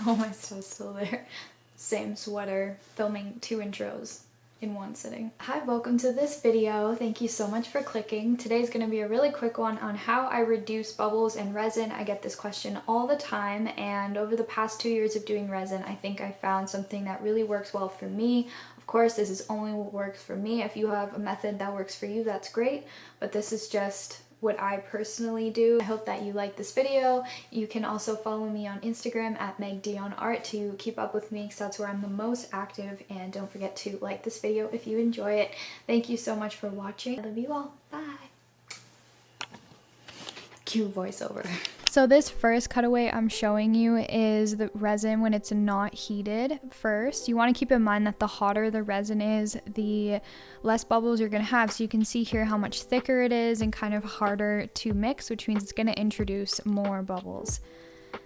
Oh, my stuff's still there. Same sweater, filming 2 intros in one sitting. Hi, welcome to this video. Thank you so much for clicking. Today's gonna be a really quick one on how I reduce bubbles in resin. I get this question all the time, and over the past 2 years of doing resin, I think I found something that really works well for me. Of course, this is only what works for me. If you have a method that works for you, that's great, but this is just what I personally do. I hope that you like this video. You can also follow me on Instagram at megdionart to keep up with me, because that's where I'm the most active, and don't forget to like this video if you enjoy it. Thank you so much for watching. I love you all. Bye. Cue voiceover. So this first cutaway I'm showing you is the resin when it's not heated first. You want to keep in mind that the hotter the resin is, the less bubbles you're going to have. So you can see here how much thicker it is and kind of harder to mix, which means it's going to introduce more bubbles.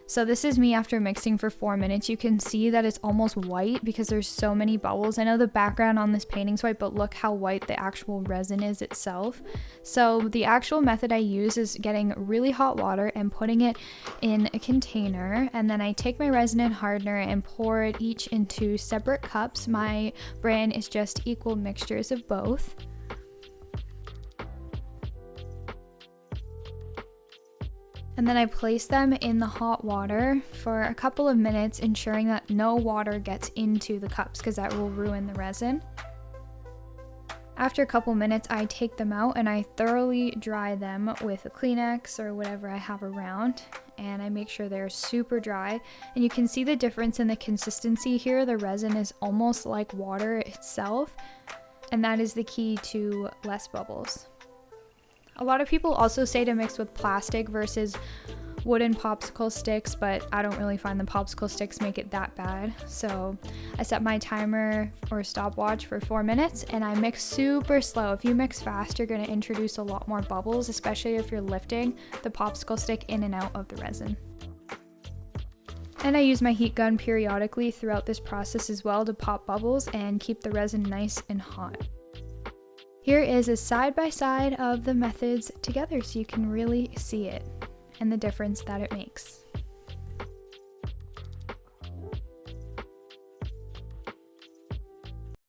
So this is me after mixing for 4 minutes. You can see that it's almost white because there's so many bubbles. I know the background on this painting's white, but look how white the actual resin is itself. So the actual method I use is getting really hot water and putting it in a container, and then I take my resin and hardener and pour it each into separate cups. My brand is just equal mixtures of both. And then I place them in the hot water for a couple of minutes, ensuring that no water gets into the cups because that will ruin the resin. After a couple minutes, I take them out and I thoroughly dry them with a Kleenex or whatever I have around, and I make sure they're super dry. And you can see the difference in the consistency here. The resin is almost like water itself, and that is the key to less bubbles. A lot of people also say to mix with plastic versus wooden popsicle sticks, but I don't really find the popsicle sticks make it that bad. So I set my timer or stopwatch for 4 minutes, and I mix super slow. If you mix fast, you're going to introduce a lot more bubbles, especially if you're lifting the popsicle stick in and out of the resin. And I use my heat gun periodically throughout this process as well to pop bubbles and keep the resin nice and hot. Here is a side-by-side of the methods together so you can really see it and the difference that it makes.